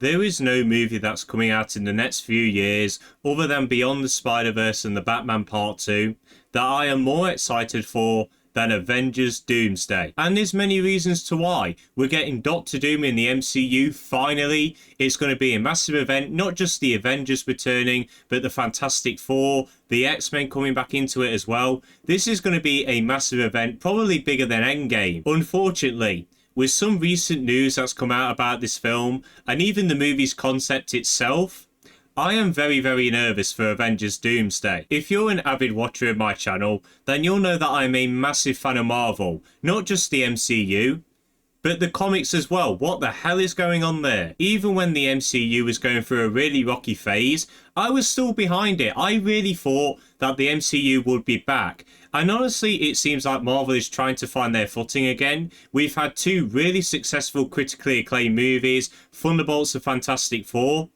There is no movie that's coming out in the next few years, other than Beyond the Spider-Verse and the Batman Part 2, that I am more excited for than Avengers Doomsday. And there's many reasons to why. We're getting Doctor Doom in the MCU finally. It's going to be a massive event, not just the Avengers returning, but the Fantastic Four, the X-Men coming back into it as well. This is going to be a massive event, probably bigger than Endgame. Unfortunately, with some recent news that's come out about this film, and even the movie's concept itself, I am very, very nervous for Avengers Doomsday. If you're an avid watcher of my channel, then you'll know that I'm a massive fan of Marvel. Not just the MCU, but the comics as well. What the hell is going on there? Even when the MCU was going through a really rocky phase, I was still behind it. I really thought that the MCU would be back. And honestly, it seems like Marvel is trying to find their footing again. We've had two really successful, critically acclaimed movies, Thunderbolts and Fantastic Four.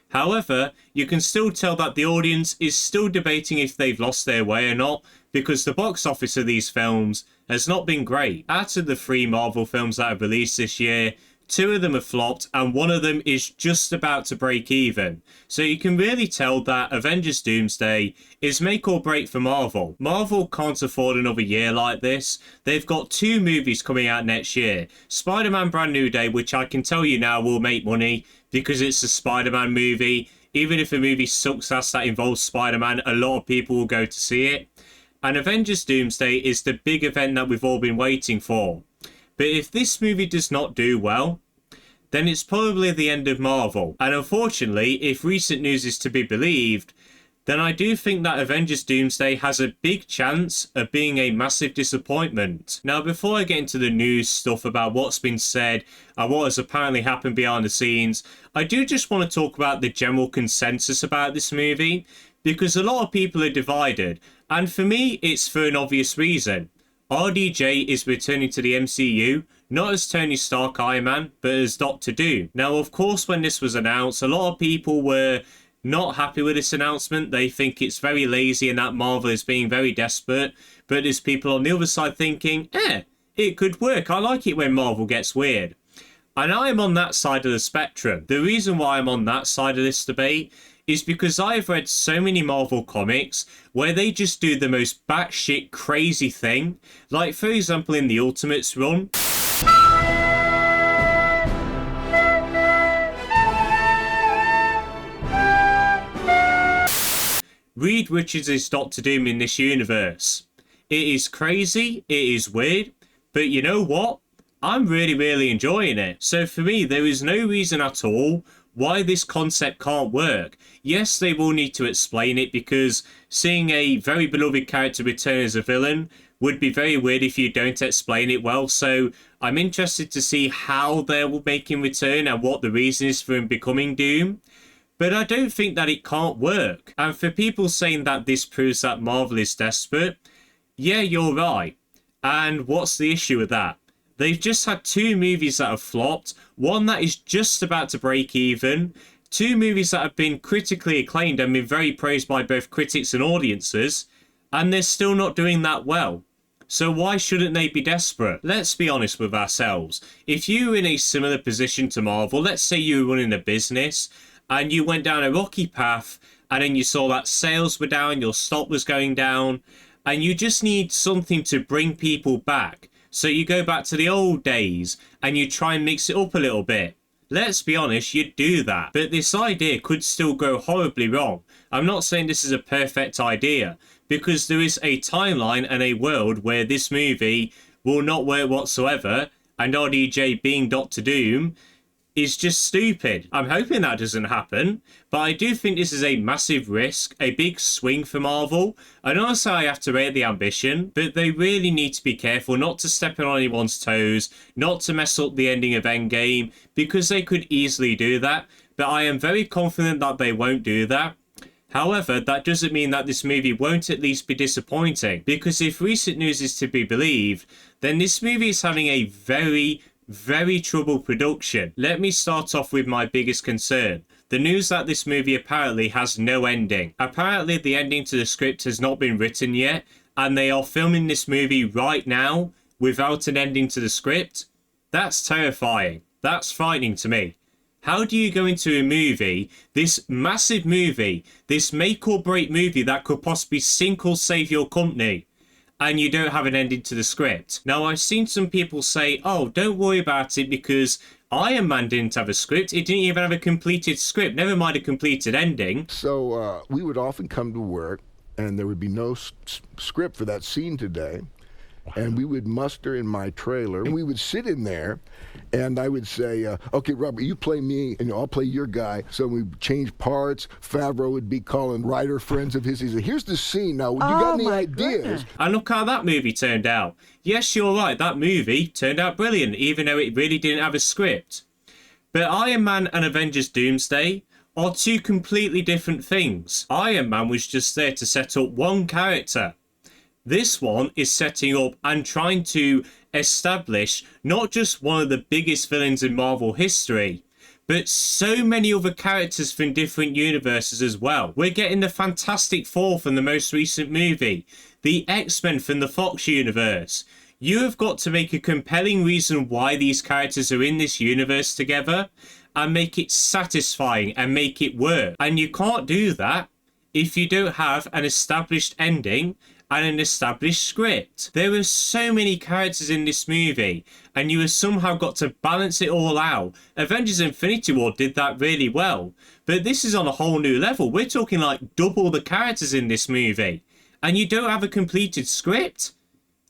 However, you can still tell that the audience is still debating if they've lost their way or not, because the box office of these films has not been great. Out of the 3 Marvel films that have released this year, 2 of them have flopped and 1 of them is just about to break even. So you can really tell that Avengers Doomsday is make or break for Marvel. Marvel can't afford another year like this. They've got 2 movies coming out next year. Spider-Man Brand New Day, which I can tell you now will make money because it's a Spider-Man movie. Even if a movie sucks ass that involves Spider-Man, a lot of people will go to see it. And Avengers Doomsday is the big event that we've all been waiting for. But if this movie does not do well, then it's probably the end of Marvel. And unfortunately, if recent news is to be believed, then I do think that Avengers Doomsday has a big chance of being a massive disappointment. Now, before I get into the news stuff about what's been said and what has apparently happened behind the scenes, I do just want to talk about the general consensus about this movie, because a lot of people are divided. And for me, it's for an obvious reason. RDJ is returning to the MCU, not as Tony Stark Iron Man, but as Doctor Doom. Now, of course, when this was announced, a lot of people were not happy with this announcement. They think it's very lazy and that Marvel is being very desperate. But there's people on the other side thinking, it could work. I like it when Marvel gets weird. And I am on that side of the spectrum. The reason why I'm on that side of this debate is because I've read so many Marvel comics where they just do the most batshit crazy thing. Like, for example, in the Ultimates run, Reed Richards is Doctor Doom in this universe. It is crazy, it is weird, but you know what? I'm really, really enjoying it. So for me, there is no reason at all why this concept can't work. Yes, they will need to explain it, because seeing a very beloved character return as a villain would be very weird if you don't explain it well. So I'm interested to see how they will make him return and what the reason is for him becoming Doom. But I don't think that it can't work. And for people saying that this proves that Marvel is desperate, yeah, you're right. And what's the issue with that? They've just had 2 movies that have flopped, one that is just about to break even, 2 movies that have been critically acclaimed and been very praised by both critics and audiences, and they're still not doing that well. So why shouldn't they be desperate? Let's be honest with ourselves. If you were in a similar position to Marvel, let's say you were running a business and you went down a rocky path and then you saw that sales were down, your stock was going down, and you just need something to bring people back. So you go back to the old days and you try and mix it up a little bit. Let's be honest, you'd do that. But this idea could still go horribly wrong. I'm not saying this is a perfect idea, because there is a timeline and a world where this movie will not work whatsoever, and RDJ being Doctor Doom is just stupid. I'm hoping that doesn't happen, but I do think this is a massive risk, a big swing for Marvel. And honestly, I have to rate the ambition, but they really need to be careful not to step on anyone's toes, not to mess up the ending of Endgame, because they could easily do that. But I am very confident that they won't do that. However, that doesn't mean that this movie won't at least be disappointing, because if recent news is to be believed, then this movie is having a very troubled production. Let me start off with my biggest concern. The news that this movie apparently has no ending. Apparently the ending to the script has not been written yet, and they are filming this movie right now without an ending to the script. That's terrifying. That's frightening to me. How do you go into a movie, this massive movie, this make or break movie that could possibly sink or save your company, and you don't have an ending to the script? Now, I've seen some people say, oh, don't worry about it because Iron Man didn't have a script. It didn't even have a completed script, never mind a completed ending. So we would often come to work and there would be no script for that scene today. And we would muster in my trailer, and we would sit in there, and I would say, okay, Robert, you play me, and I'll play your guy. So we change parts. Favreau would be calling writer friends of his. He said, here's the scene. Now, you got any ideas? Goodness. And look how that movie turned out. Yes, you're right, that movie turned out brilliant, even though it really didn't have a script. But Iron Man and Avengers Doomsday are two completely different things. Iron Man was just there to set up one character. This one is setting up and trying to establish not just one of the biggest villains in Marvel history, but so many other characters from different universes as well. We're getting the Fantastic Four from the most recent movie, the X-Men from the Fox universe. You have got to make a compelling reason why these characters are in this universe together and make it satisfying and make it work. And you can't do that if you don't have an established ending and an established script. There are so many characters in this movie, and you have somehow got to balance it all out. Avengers Infinity War did that really well, but this is on a whole new level. We're talking like double the characters in this movie, and you don't have a completed script?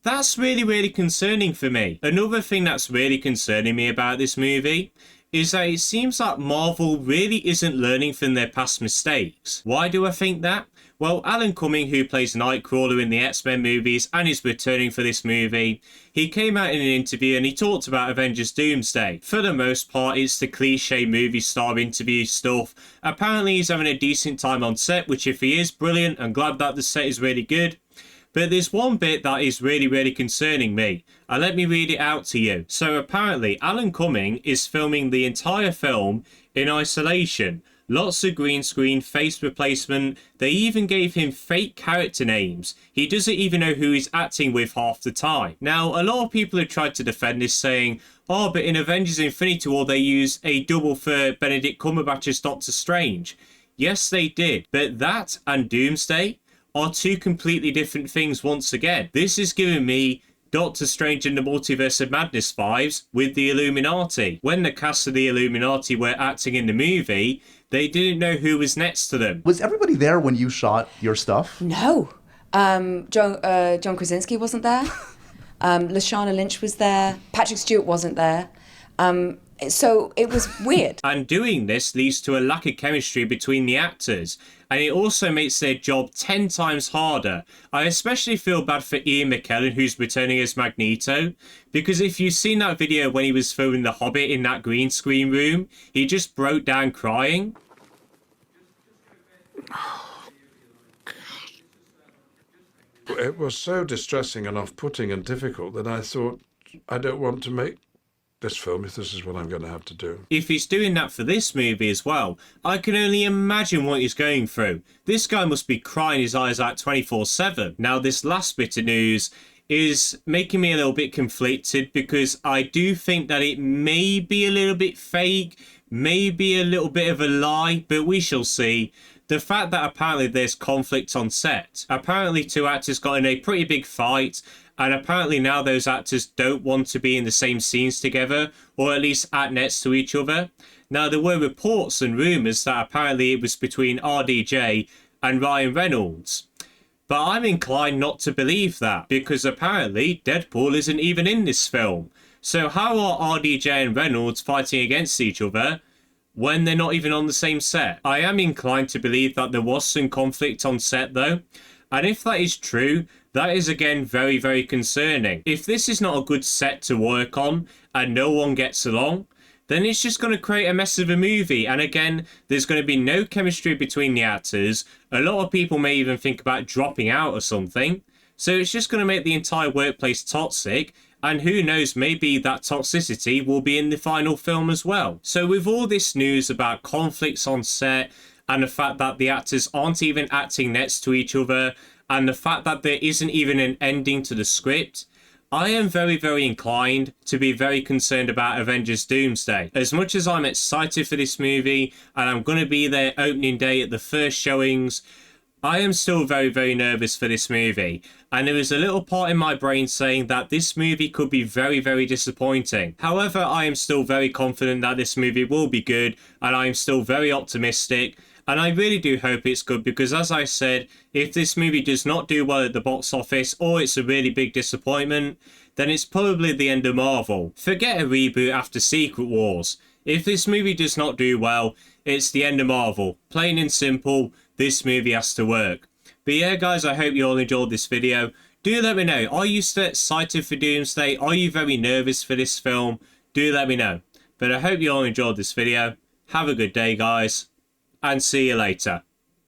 That's really, really concerning for me. Another thing that's really concerning me about this movie is that it seems like Marvel really isn't learning from their past mistakes. Why do I think that? Well, Alan Cumming, who plays Nightcrawler in the X-Men movies and is returning for this movie, he came out in an interview and he talked about Avengers Doomsday. For the most part, it's the cliche movie star interview stuff. Apparently, he's having a decent time on set, which if he is, brilliant. I'm glad that the set is really good. But there's one bit that is really, really concerning me. And let me read it out to you. So apparently, Alan Cumming is filming the entire film in isolation. Lots of green screen, face replacement. They even gave him fake character names. He doesn't even know who he's acting with half the time. Now, a lot of people have tried to defend this, saying, oh, but in Avengers Infinity War, they used a double for Benedict Cumberbatch as Doctor Strange. Yes, they did. But that and Doomsday are two completely different things once again. This is giving me Doctor Strange and the Multiverse of Madness vibes with the Illuminati. When the cast of the Illuminati were acting in the movie, they didn't know who was next to them. Was everybody there when you shot your stuff? No. John Krasinski wasn't there. Lashana Lynch was there. Patrick Stewart wasn't there. So it was weird. And doing this leads to a lack of chemistry between the actors, and it also makes their job 10 times harder. I especially feel bad for Ian McKellen, who's returning as Magneto, because if you've seen that video when he was filming The Hobbit in that green screen room, he just broke down crying. It was so distressing and off-putting and difficult that I thought, I don't want to make this film if this is what I'm going to have to do. If he's doing that for this movie as well, I can only imagine what he's going through. This guy must be crying his eyes out 24/7. Now, this last bit of news is making me a little bit conflicted because I do think that it may be a little bit fake, maybe a little bit of a lie, but we shall see. The fact that apparently there's conflict on set. Apparently two actors got in a pretty big fight, and apparently now those actors don't want to be in the same scenes together, or at least act next to each other. Now, there were reports and rumours that apparently it was between RDJ and Ryan Reynolds. But I'm inclined not to believe that, because apparently Deadpool isn't even in this film. So how are RDJ and Reynolds fighting against each other when they're not even on the same set? I am inclined to believe that there was some conflict on set though. And if that is true, that is again very, very concerning. If this is not a good set to work on and no one gets along, then it's just going to create a mess of a movie. And again, there's going to be no chemistry between the actors. A lot of people may even think about dropping out or something. So it's just going to make the entire workplace toxic. And who knows, maybe that toxicity will be in the final film as well. So with all this news about conflicts on set, and the fact that the actors aren't even acting next to each other, and the fact that there isn't even an ending to the script, I am very, very inclined to be very concerned about Avengers Doomsday. As much as I'm excited for this movie and I'm going to be there opening day at the first showings, I am still very, very nervous for this movie. And there is a little part in my brain saying that this movie could be very, very disappointing. However, I am still very confident that this movie will be good, and I am still very optimistic. And I really do hope it's good because, as I said, if this movie does not do well at the box office or it's a really big disappointment, then it's probably the end of Marvel. Forget a reboot after Secret Wars. If this movie does not do well, it's the end of Marvel. Plain and simple, this movie has to work. But yeah, guys, I hope you all enjoyed this video. Do let me know, are you still excited for Doomsday? Are you very nervous for this film? Do let me know. But I hope you all enjoyed this video. Have a good day, guys, and see you later.